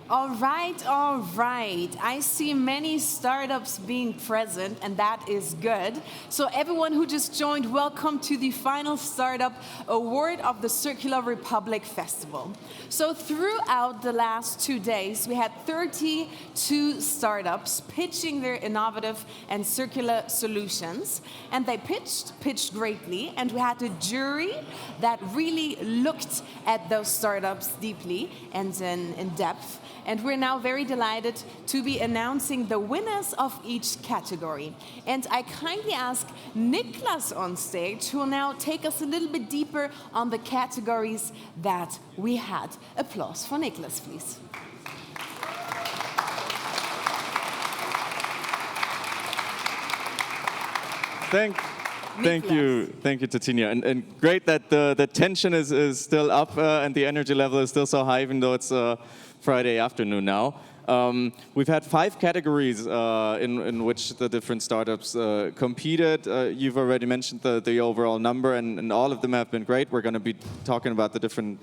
All right, all right. I see many startups being present, and that is good. So everyone who just joined, welcome to the final Startup Award of the Circular Republic Festival. So throughout the last 2 days, we had 32 startups pitching their innovative and circular solutions. And they pitched greatly, and we had a jury that really looked at those startups deeply and in depth. And we're now very delighted to be announcing the winners of each category. And I kindly ask Niclas on stage, who will now take us a little bit deeper on the categories that we had. Applause for Niclas, please. Thank you, Totinia. And great that the tension is still up and the energy level is still so high, even though it's Friday afternoon now. We've had 5 categories in which the different startups competed. You've already mentioned the overall number, and all of them have been great. We're going to be talking about the different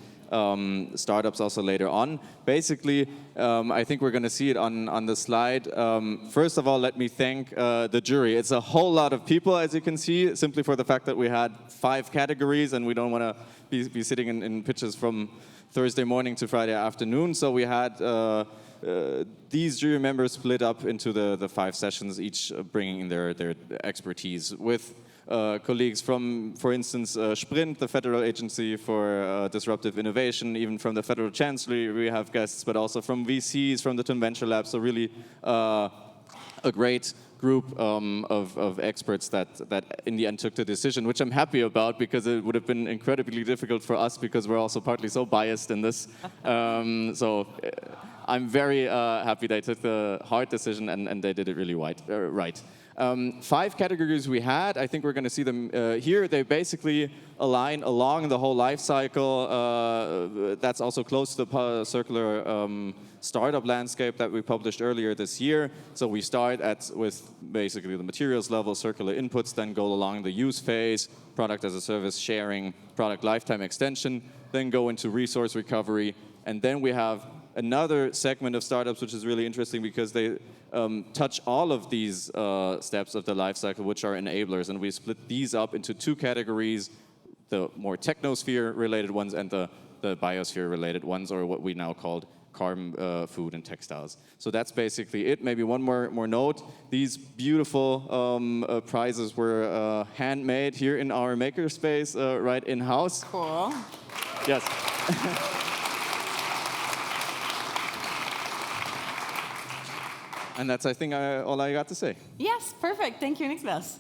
startups also later on. Basically, I think we're going to see it on the slide. First of all, let me thank the jury. It's a whole lot of people, as you can see, simply for the fact that we had 5 categories, and we don't want to be sitting in pitches from Thursday morning to Friday afternoon. So we had these jury members split up into the 5 sessions, each bringing in their expertise with colleagues from, for instance, Sprint, the Federal Agency for Disruptive Innovation, even from the Federal Chancellery we have guests, but also from VCs, from the TUM Venture Lab. So really a great group of experts that in the end took the decision, which I'm happy about, because it would have been incredibly difficult for us, because we're also partly so biased in this. So I'm very happy they took the hard decision and they did it really right. 5 categories we had. I think we're going to see them here. They basically align along the whole life cycle. That's also close to the circular startup landscape that we published earlier this year. So we start with basically the materials level, circular inputs, then go along the use phase, product as a service sharing, product lifetime extension, then go into resource recovery, and then we have another segment of startups which is really interesting, because they touch all of these steps of the life cycle, which are enablers, and we split these up into 2 categories: the more technosphere-related ones and the biosphere-related ones, or what we now called carbon, food, and textiles. So that's basically it. Maybe one more note: these beautiful prizes were handmade here in our makerspace, right in-house. Cool. Yes. And that's, I think, all I got to say. Yes, perfect. Thank you, Niclas.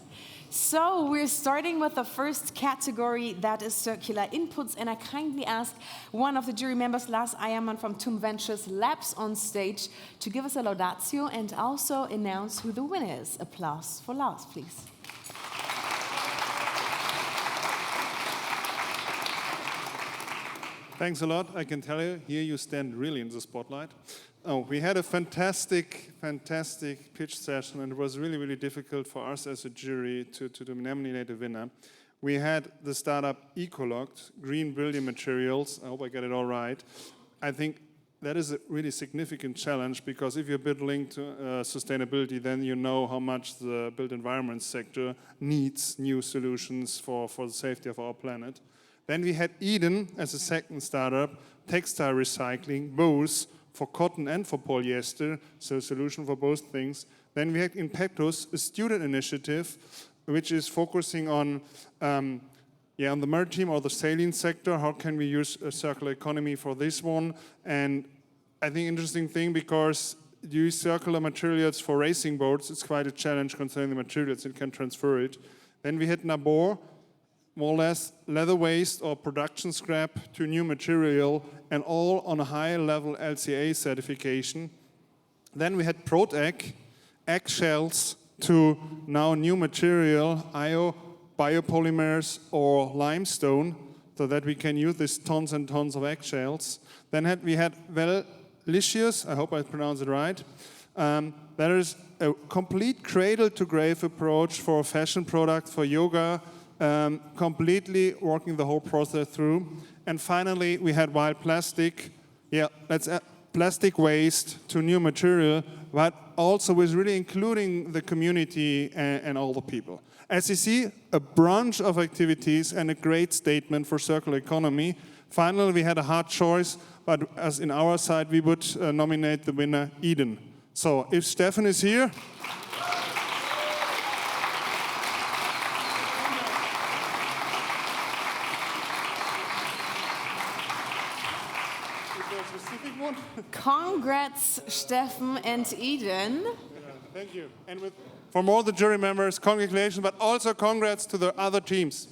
So we're starting with the first category, that is circular inputs. And I kindly ask one of the jury members, Lars Eiermann from TUM Ventures Labs, on stage to give us a laudatio and also announce who the winner is. Applause for Lars, please. Thanks a lot. I can tell you, here you stand really in the spotlight. Oh, we had a fantastic pitch session, and it was really difficult for us as a jury to nominate a winner. We had the startup Ecologt, green building materials. I hope I get it all right. I think that is a really significant challenge, because if you're a bit linked to sustainability, then you know how much the built environment sector needs new solutions for the safety of our planet. Then we had Eden as a second startup, textile recycling, both for cotton and for polyester, so a solution for both things. Then we had Impactus, a student initiative, which is focusing on the maritime or the sailing sector. How can we use a circular economy for this one? And I think interesting thing, because you use circular materials for racing boats, it's quite a challenge concerning the materials, it can transfer it. Then we had Nabor, more or less leather waste or production scrap to new material, and all on a high level LCA certification. Then we had Protec, eggshells to now new material, biopolymers or limestone, so that we can use these tons and tons of eggshells. Then we had Velicious, I hope I pronounced it right. That is a complete cradle-to-grave approach for a fashion product for yoga, completely working the whole process through. And finally, we had Wild Plastic. Yeah, let's plastic waste to new material, but also with really including the community and all the people. As you see, a bunch of activities and a great statement for circular economy. Finally, we had a hard choice, but as in our side, we would nominate the winner, Eden. So if Stefan is here. Congrats, Stefan and Eden. Yeah, thank you. And from all the jury members, congratulations, but also congrats to the other teams.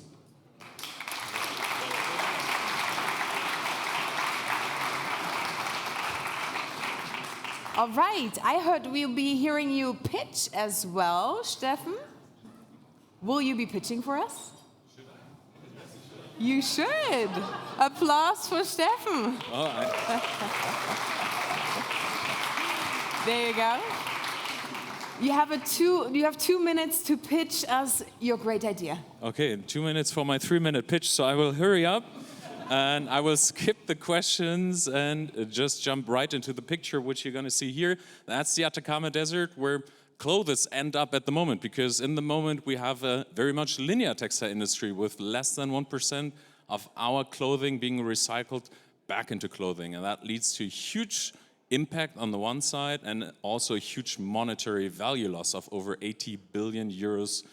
All right, I heard we'll be hearing you pitch as well, Stefan. Will you be pitching for us? You should. Applause for Stefan. There you go. You have 2 minutes to pitch us your great idea. Okay, 2 minutes for my 3-minute pitch, so I will hurry up and I will skip the questions and just jump right into the picture, which you're going to see here. That's the Atacama Desert, where clothes end up at the moment, because in the moment we have a very much linear textile industry with less than 1% of our clothing being recycled back into clothing, and that leads to huge impact on the one side and also a huge monetary value loss of over 80 billion euros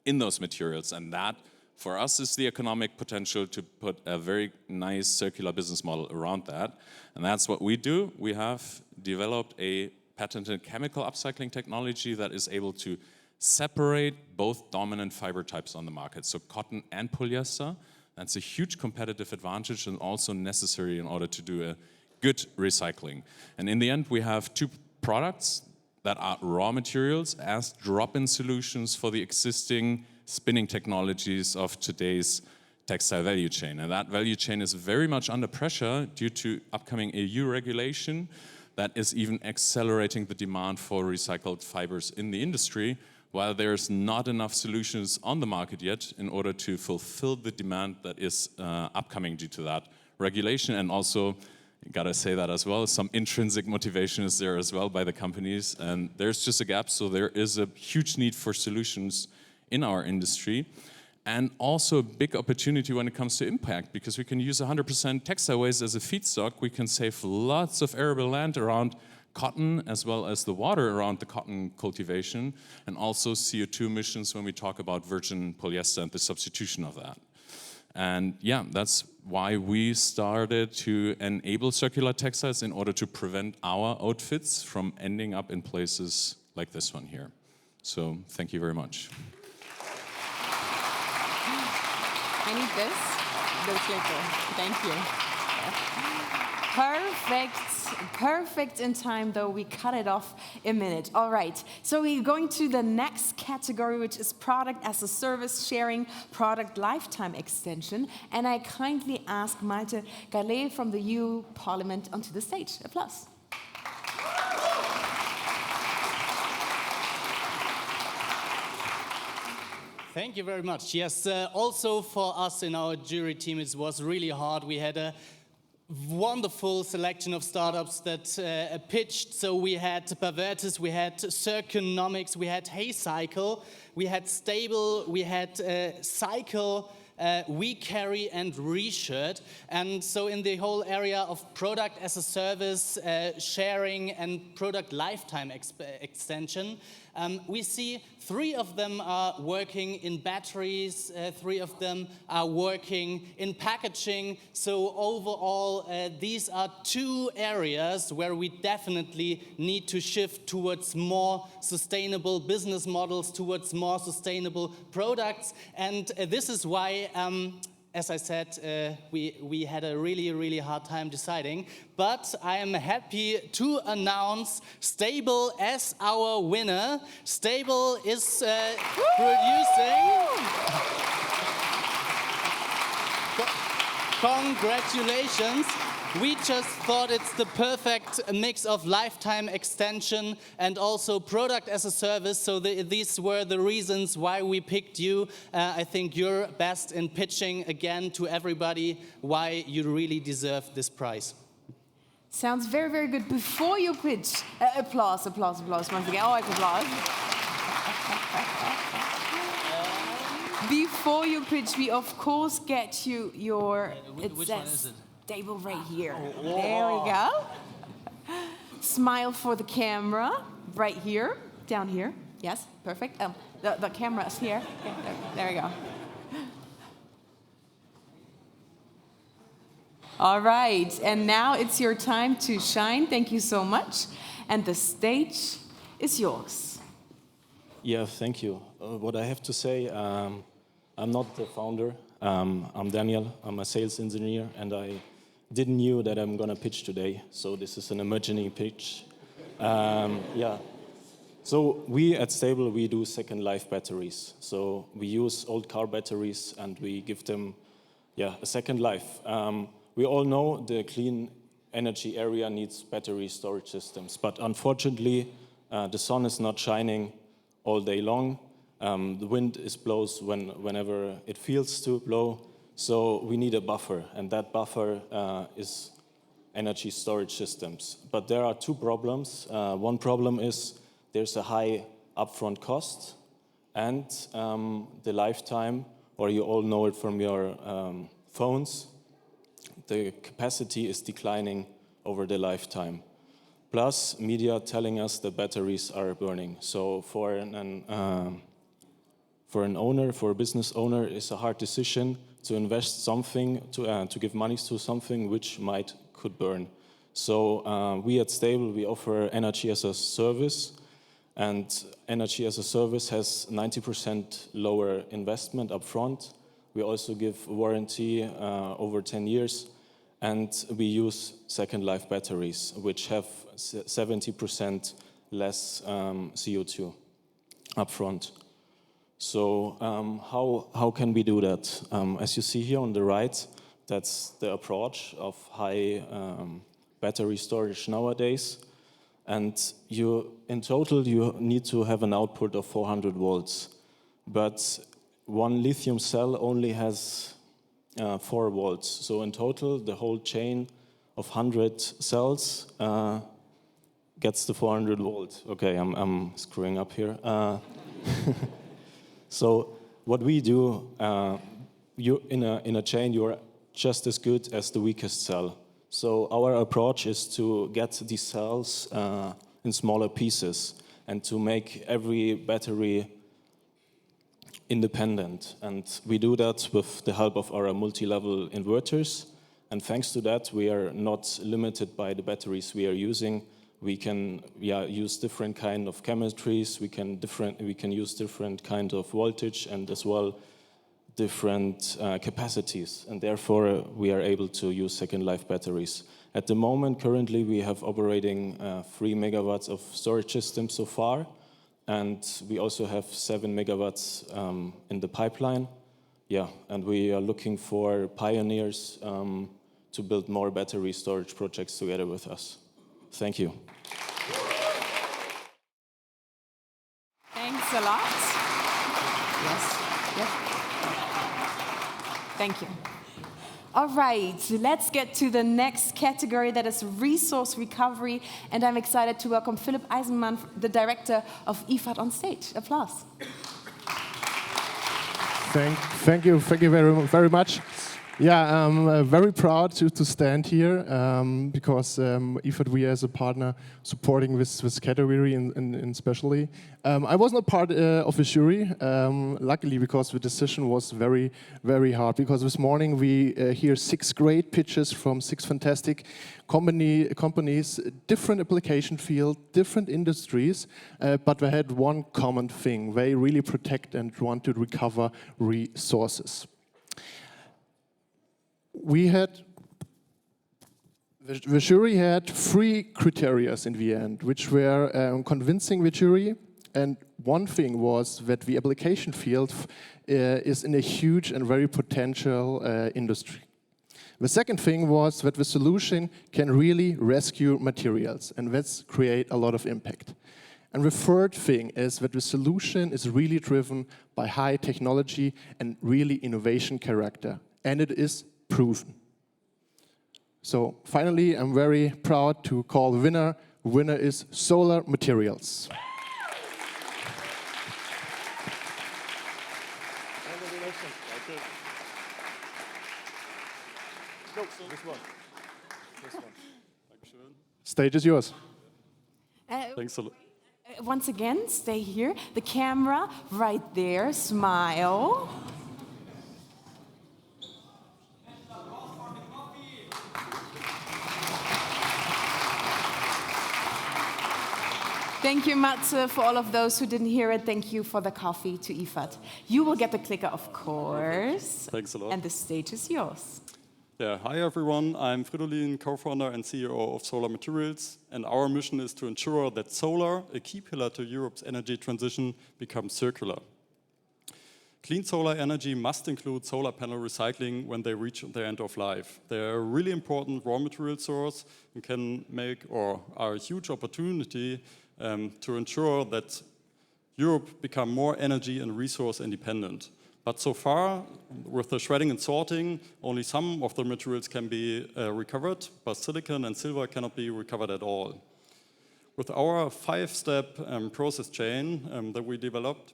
in those materials. And that, for us, is the economic potential to put a very nice circular business model around that. And that's what we do. We have developed a patented chemical upcycling technology that is able to separate both dominant fiber types on the market, so cotton and polyester. That's a huge competitive advantage and also necessary in order to do a good recycling. And in the end, we have 2 products that are raw materials as drop-in solutions for the existing spinning technologies of today's textile value chain. And that value chain is very much under pressure due to upcoming EU regulation that is even accelerating the demand for recycled fibers in the industry, while there's not enough solutions on the market yet in order to fulfill the demand that is upcoming due to that regulation. And also, gotta say that as well, some intrinsic motivation is there as well by the companies, and there's just a gap, so there is a huge need for solutions in our industry. And also a big opportunity when it comes to impact, because we can use 100% textile waste as a feedstock. We can save lots of arable land around cotton, as well as the water around the cotton cultivation, and also CO2 emissions when we talk about virgin polyester and the substitution of that. And yeah, that's why we started to enable circular textiles in order to prevent our outfits from ending up in places like this one here. So thank you very much. I need this. Those later. Thank you. Perfect in time, though we cut it off a minute. All right, so we're going to the next category, which is product as a service sharing, product lifetime extension. And I kindly ask Malte Gallée from the EU Parliament onto the stage. Applause. Thank you very much. Yes, also for us in our jury team, it was really hard. We had a wonderful selection of startups that pitched. So we had Pervertis, we had Circunomics, we had Haycycle, we had Stable, we had Cycle, We Carry and Reshirt. And so in the whole area of product as a service, sharing and product lifetime extension, we see 3 of them are working in batteries, 3 of them are working in packaging. So overall, these are 2 areas where we definitely need to shift towards more sustainable business models, towards more sustainable products. And this is why, as I said, we had a really hard time deciding, but I am happy to announce Stable as our winner. Stable is producing. Congratulations. We just thought it's the perfect mix of lifetime extension and also product as a service. So these were the reasons why we picked you. I think you're best in pitching again to everybody why you really deserve this prize. Sounds very, very good. Before you pitch, applause once again. Always applause. Before you pitch, we of course get you your. Which one is it? Table right here. There we go. Smile for the camera. Right here, down here. Yes, perfect. The camera is here. Yeah, there we go. All right, and now it's your time to shine. Thank you so much. And the stage is yours. Yeah, thank you. What I have to say, I'm not the founder. I'm Daniel. I'm a sales engineer, and I didn't knew that I'm gonna pitch today. So this is an emergency pitch. Yeah. So we at Stable, we do second life batteries. So we use old car batteries and we give them, a second life. We all know the clean energy area needs battery storage systems, but unfortunately, the sun is not shining all day long. The wind blows whenever it feels to blow. So we need a buffer, and that buffer is energy storage systems. But there are two problems. One problem is there's a high upfront cost, and the lifetime, or you all know it from your phones, the capacity is declining over the lifetime. Plus, media telling us the batteries are burning. So for a business owner, it's a hard decision to invest something, to give money to something which could burn. So we at Stable, we offer energy as a service, and energy as a service has 90% lower investment upfront. We also give warranty over 10 years, and we use second life batteries, which have 70% less CO2 upfront. So how can we do that? As you see here on the right, that's the approach of high battery storage nowadays. And in total, you need to have an output of 400 volts. But one lithium cell only has 4 volts. So in total, the whole chain of 100 cells gets the 400 volts. Okay, I'm screwing up here. So what we do, in a chain, you're just as good as the weakest cell. So our approach is to get these cells in smaller pieces and to make every battery independent. And we do that with the help of our multi-level inverters. And thanks to that, we are not limited by the batteries we are using. We can use different kind of chemistries. We can use different kind of voltage and as well different capacities. And therefore, we are able to use second life batteries. At the moment, currently, we have operating 3 megawatts of storage systems so far. And we also have 7 megawatts in the pipeline. Yeah, and we are looking for pioneers to build more battery storage projects together with us. Thank you. Thanks a lot. Yes. Thank you. All right, let's get to the next category, that is resource recovery. And I'm excited to welcome Philipp Eisenmann, the director of IFAT, on stage. Applause. Thank you very much. Yeah, I'm very proud to stand here because IFAT, we as a partner supporting this category and especially. I was not part of the jury, luckily, because the decision was very, very hard. Because this morning we hear 6 great pitches from 6 fantastic companies, different application field, different industries, but they had one common thing. They really protect and want to recover resources. The jury had 3 criteria in the end, which were convincing the jury. And one thing was that the application field is in a huge and very potential industry. The second thing was that the solution can really rescue materials, and that's create a lot of impact. And the third thing is that the solution is really driven by high technology and really innovation character, and it is proven. So finally, I'm very proud to call the winner. The winner is Solar Materials. Stage is yours. Thanks a lot. Once again, stay here. The camera right there. Smile. Thank you, Malte, for all of those who didn't hear it. Thank you for the coffee to IFAT. You will get the clicker, of course. Thanks a lot. And the stage is yours. Yeah, hi everyone. I'm Fridolin, co-founder and CEO of Solar Materials, and our mission is to ensure that solar, a key pillar to Europe's energy transition, becomes circular. Clean solar energy must include solar panel recycling when they reach their end of life. They're a really important raw material source and can make or are a huge opportunity to ensure that Europe become more energy and resource independent. But so far, with the shredding and sorting, only some of the materials can be recovered, but silicon and silver cannot be recovered at all. With our 5-step process chain that we developed,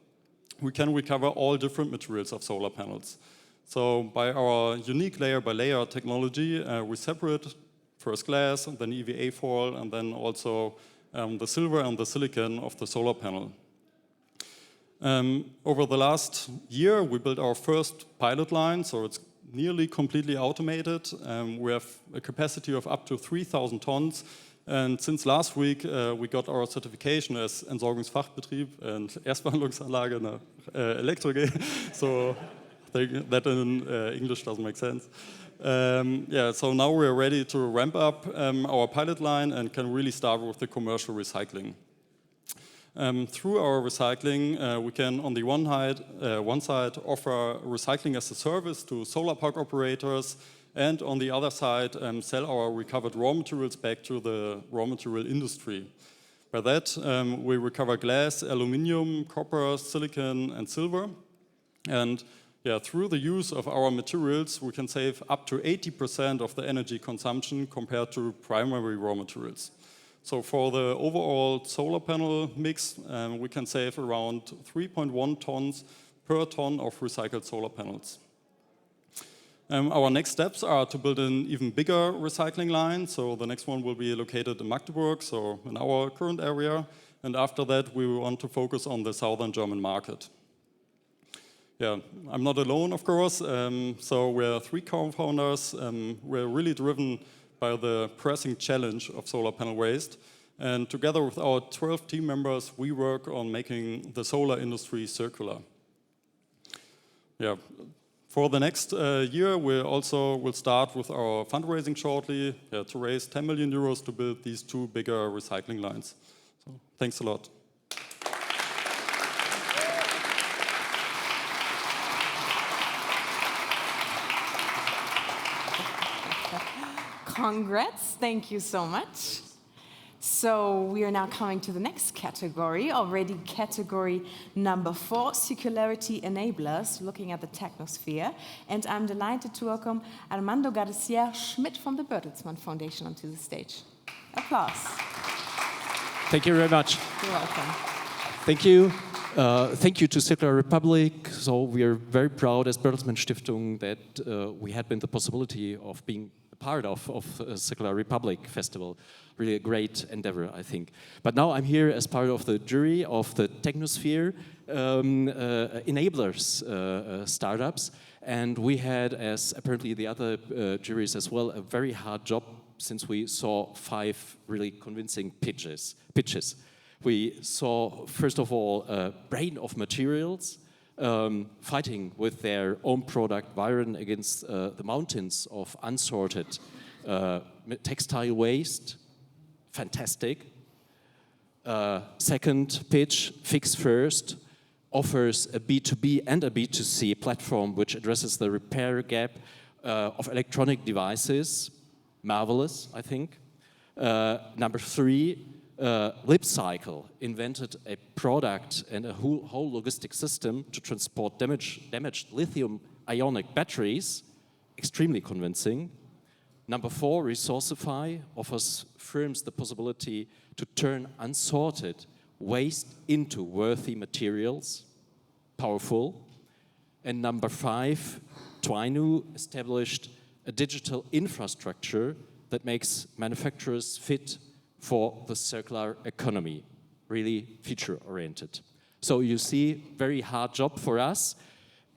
we can recover all different materials of solar panels. So by our unique layer-by-layer technology, we separate first glass, then EVA foil, and then also the silver and the silicon of the solar panel. Over the last year, we built our first pilot line, so it's nearly completely automated. We have a capacity of up to 3,000 tons. And since last week, we got our certification as Entsorgungsfachbetrieb and Erstbehandlungsanlage nach Elektro-G. So that in English doesn't make sense. So now we're ready to ramp up our pilot line and can really start with the commercial recycling. Through our recycling, we can, on the one side, offer recycling as a service to solar park operators, and on the other side, sell our recovered raw materials back to the raw material industry. By that, we recover glass, aluminium, copper, silicon, and silver. And through the use of our materials, we can save up to 80% of the energy consumption compared to primary raw materials. So for the overall solar panel mix, we can save around 3.1 tons per ton of recycled solar panels. Our next steps are to build an even bigger recycling line. So the next one will be located in Magdeburg, so in our current area. And after that, we want to focus on the southern German market. I'm not alone, of course. So we're 3 co-founders. We're really driven by the pressing challenge of solar panel waste. And together with our 12 team members, we work on making the solar industry circular. For the next year, we also will start with our fundraising shortly to raise 10 million euros to build these 2 bigger recycling lines. So thanks a lot. Congrats, thank you so much. So we are now coming to the next category, already category number 4, circularity enablers, looking at the technosphere. And I'm delighted to welcome Armando Garcia Schmidt from the Bertelsmann Foundation onto the stage. Applause. Thank you very much. You're welcome. Thank you. Thank you to Circular Republic. So we are very proud as Bertelsmann Stiftung that we had been the possibility of being part of Circular Republic Festival. Really a great endeavor, I think. But now I'm here as part of the jury of the Technosphere enablers startups. And we had, as apparently the other juries as well, a very hard job since we saw 5 really convincing pitches. We saw, first of all, a brain of materials fighting with their own product Viren against the mountains of unsorted textile waste. Fantastic. Second pitch, Fix First, offers a B2B and a B2C platform which addresses the repair gap of electronic devices. Marvelous, I think. Number 3, LipCycle invented a product and a whole logistic system to transport damaged lithium ionic batteries. Extremely convincing. Number 4, Resourcify offers firms the possibility to turn unsorted waste into worthy materials. Powerful. And number 5, Twinu established a digital infrastructure that makes manufacturers fit for the circular economy, really future-oriented. So you see, very hard job for us.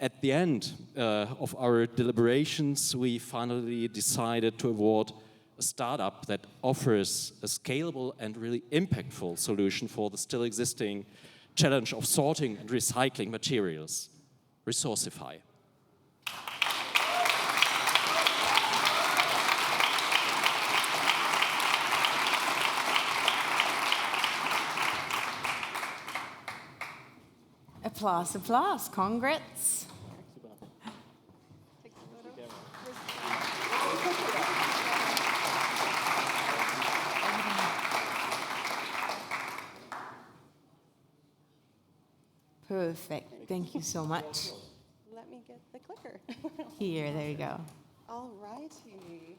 At the end of our deliberations, we finally decided to award a startup that offers a scalable and really impactful solution for the still existing challenge of sorting and recycling materials, Resourcify. Applause, applause, congrats. Perfect, thank you so much. Let me get the clicker. Here, there you go. All righty.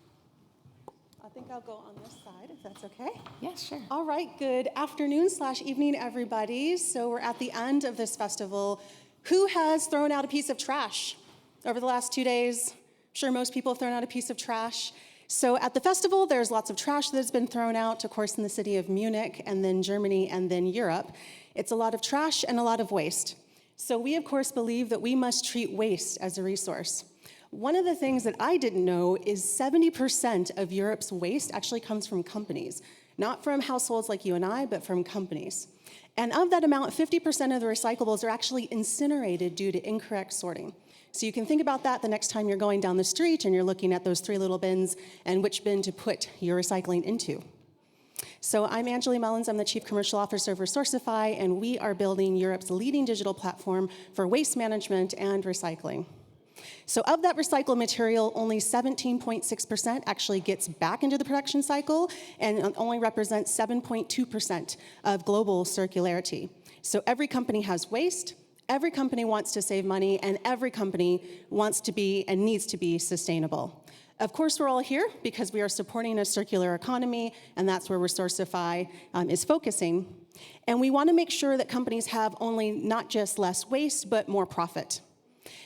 I think I'll go on this side, if that's okay. Yeah, sure. All right, good afternoon/evening, everybody. So we're at the end of this festival. Who has thrown out a piece of trash over the last 2 days? I'm sure most people have thrown out a piece of trash. So at the festival, there's lots of trash that's been thrown out, of course, in the city of Munich, and then Germany, and then Europe. It's a lot of trash and a lot of waste. So we, of course, believe that we must treat waste as a resource. One of the things that I didn't know is 70% of Europe's waste actually comes from companies, not from households like you and I, but from companies. And of that amount, 50% of the recyclables are actually incinerated due to incorrect sorting. So you can think about that the next time you're going down the street and you're looking at those 3 little bins and which bin to put your recycling into. So I'm Angela Mullins, I'm the Chief Commercial Officer of Resourcify, and we are building Europe's leading digital platform for waste management and recycling. So of that recycled material, only 17.6% actually gets back into the production cycle and only represents 7.2% of global circularity. So every company has waste, every company wants to save money, and every company wants to be and needs to be sustainable. Of course, we're all here because we are supporting a circular economy, and that's where Resourcify is focusing. And we want to make sure that companies have only not just less waste, but more profit.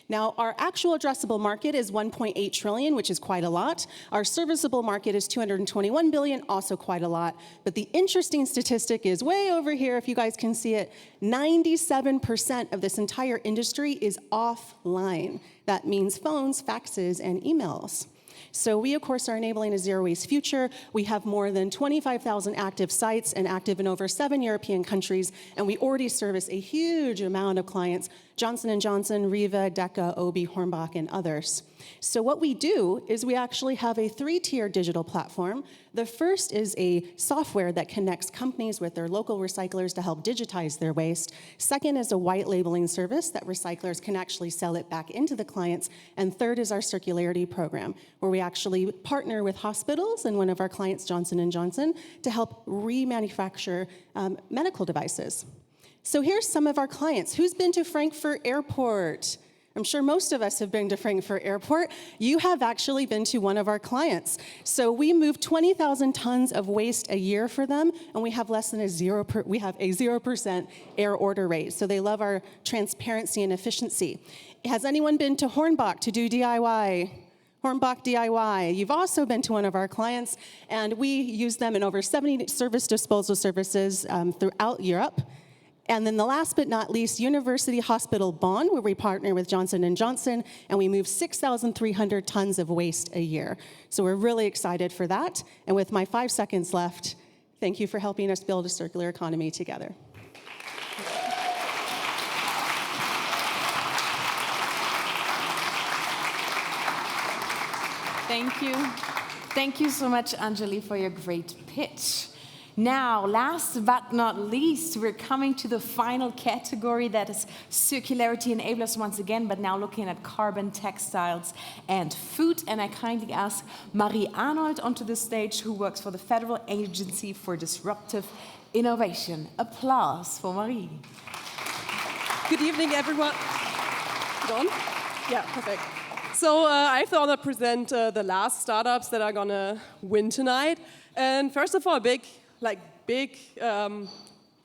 Now, our actual addressable market is 1.8 trillion, which is quite a lot. Our serviceable market is 221 billion, also quite a lot. But the interesting statistic is way over here, if you guys can see it, 97% of this entire industry is offline. That means phones, faxes, and emails. So we, of course, are enabling a zero-waste future. We have more than 25,000 active sites and active in over 7 European countries, and we already service a huge amount of clients, Johnson & Johnson, Riva, Deca, Obi, Hornbach, and others. So what we do is we actually have a 3-tier digital platform. The first is a software that connects companies with their local recyclers to help digitize their waste. Second is a white labeling service that recyclers can actually sell it back into the clients. And third is our circularity program, where we actually partner with hospitals and one of our clients, Johnson & Johnson, to help remanufacture medical devices. So here's some of our clients. Who's been to Frankfurt Airport? I'm sure most of us have been to Frankfurt Airport. You have actually been to one of our clients. So we move 20,000 tons of waste a year for them, and we have less than we have a 0% air order rate. So they love our transparency and efficiency. Has anyone been to Hornbach to do DIY? Hornbach DIY. You've also been to one of our clients, and we use them in over 70 service disposal services throughout Europe. And then the last but not least, University Hospital Bonn, where we partner with Johnson & Johnson, and we move 6,300 tons of waste a year. So we're really excited for that. And with my 5 seconds left, thank you for helping us build a circular economy together. Thank you. Thank you so much, Anjali, for your great pitch. Now, last but not least, we're coming to the final category, that is circularity enablers once again, but now looking at carbon, textiles, and food. And I kindly ask Marie Arnold onto the stage, who works for the Federal Agency for Disruptive Innovation. Applause for Marie. Good evening, everyone. Good on? Yeah, perfect. So I have the honor to present the last startups that are gonna win tonight. And first of all,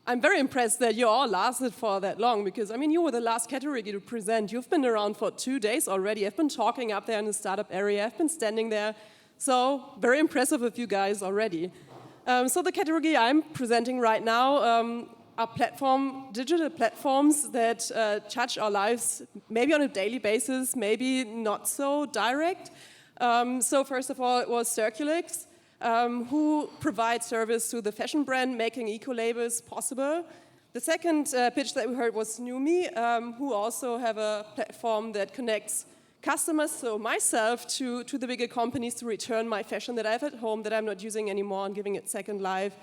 I'm very impressed that you all lasted for that long, because I mean, you were the last category to present. You've been around for 2 days already. I've been talking up there in the startup area. I've been standing there. So very impressive with you guys already. So the category I'm presenting right now are digital platforms that touch our lives maybe on a daily basis, maybe not so direct. So first of all, it was Zühlke, who provide service to the fashion brand, making eco-labels possible. The second pitch that we heard was Numi, who also have a platform that connects customers, so myself, to the bigger companies to return my fashion that I have at home that I'm not using anymore and giving it second life,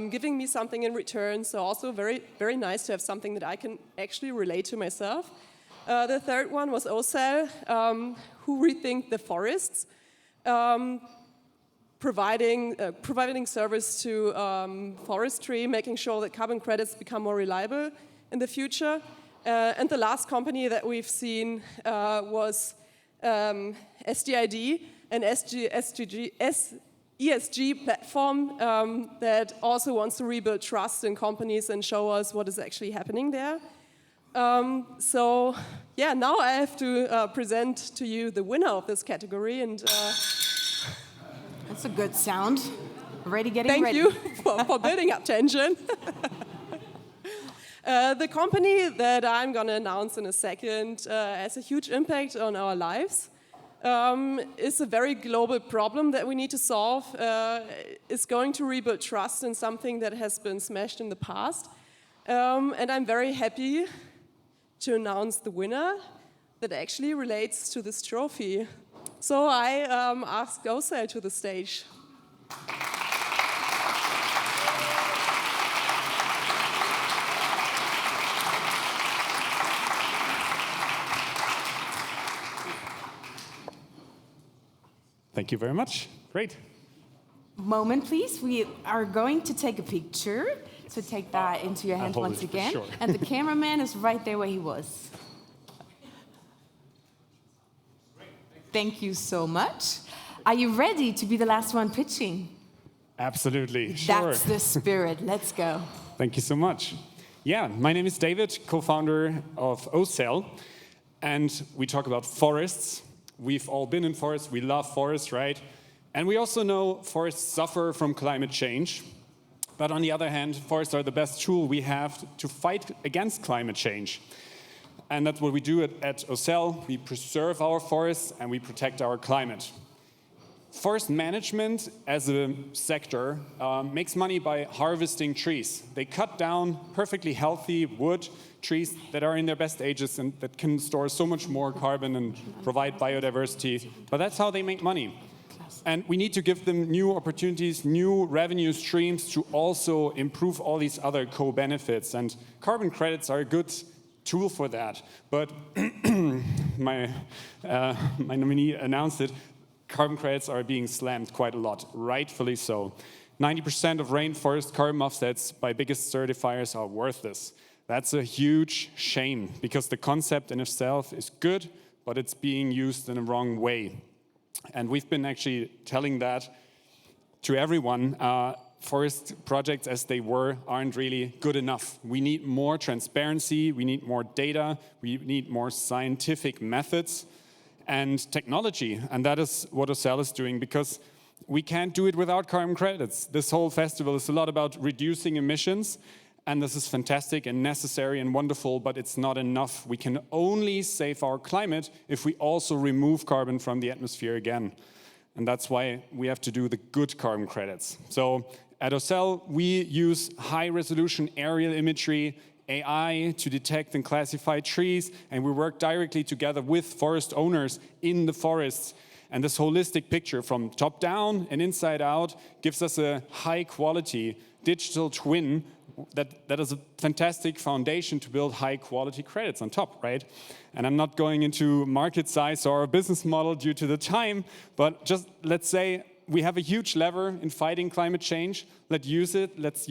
giving me something in return. So also very, very nice to have something that I can actually relate to myself. The third one was Ocell, who rethink the forests, providing service to forestry, making sure that carbon credits become more reliable in the future. And the last company that we've seen was SDID, an ESG platform that also wants to rebuild trust in companies and show us what is actually happening there. So yeah, now I have to present to you the winner of this category. And that's a good sound. Ready, getting ready. Thank you for building up tension. The company that I'm going to announce in a second has a huge impact on our lives. It's a very global problem that we need to solve. It's going to rebuild trust in something that has been smashed in the past. And I'm very happy to announce the winner that actually relates to this trophy. So I ask Ocell to the stage. Thank you very much. Great. Moment, please. We are going to take a picture. So take that into your hand once again. Sure. And the cameraman is right there where he was. Thank you so much. Are you ready to be the last one pitching? Absolutely, sure. That's the spirit. Let's go. Thank you so much. Yeah, my name is David, co-founder of Ocell, and we talk about forests. We've all been in forests. We love forests, right? And we also know forests suffer from climate change. But on the other hand, forests are the best tool we have to fight against climate change. And that's what we do at Ocell. We preserve our forests and we protect our climate. Forest management as a sector makes money by harvesting trees. They cut down perfectly healthy wood trees that are in their best ages and that can store so much more carbon and provide biodiversity. But that's how they make money. And we need to give them new opportunities, new revenue streams to also improve all these other co-benefits. And carbon credits are a good tool for that. But my nominee announced it. Carbon credits are being slammed quite a lot, rightfully so. 90% of rainforest carbon offsets by biggest certifiers are worthless. That's a huge shame because the concept in itself is good, but it's being used in a wrong way. And we've been actually telling that to everyone. Forest projects as they were aren't really good enough. We need more transparency, we need more data, we need more scientific methods and technology. And that is what Ocell is doing, because we can't do it without carbon credits. This whole festival is a lot about reducing emissions, and this is fantastic and necessary and wonderful, but it's not enough. We can only save our climate if we also remove carbon from the atmosphere again. And that's why we have to do the good carbon credits. So at Ocell, we use high-resolution aerial imagery, AI to detect and classify trees, and we work directly together with forest owners in the forests. And this holistic picture from top down and inside out gives us a high-quality digital twin that is a fantastic foundation to build high-quality credits on top, right? And I'm not going into market size or business model due to the time, but just let's say we have a huge lever in fighting climate change. Let's use it, let's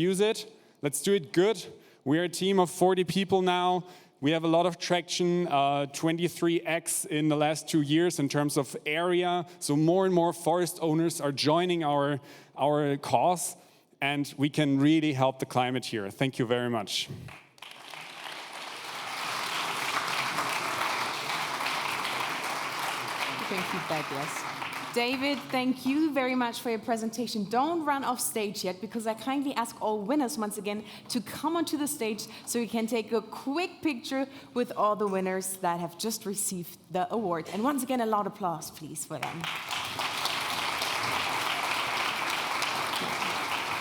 do it good. We're a team of 40 people now. We have a lot of traction, 23x in the last 2 years in terms of area. So more and more forest owners are joining our cause, and we can really help the climate here. Thank you very much. Feedback, yes. David, thank you very much for your presentation. Don't run off stage yet, because I kindly ask all winners once again to come onto the stage so we can take a quick picture with all the winners that have just received the award. And once again, a loud applause, please, for them.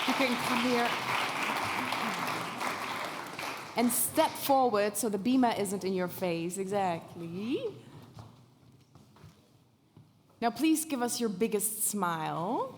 You can come here and step forward so the beamer isn't in your face. Exactly. Now, please give us your biggest smile.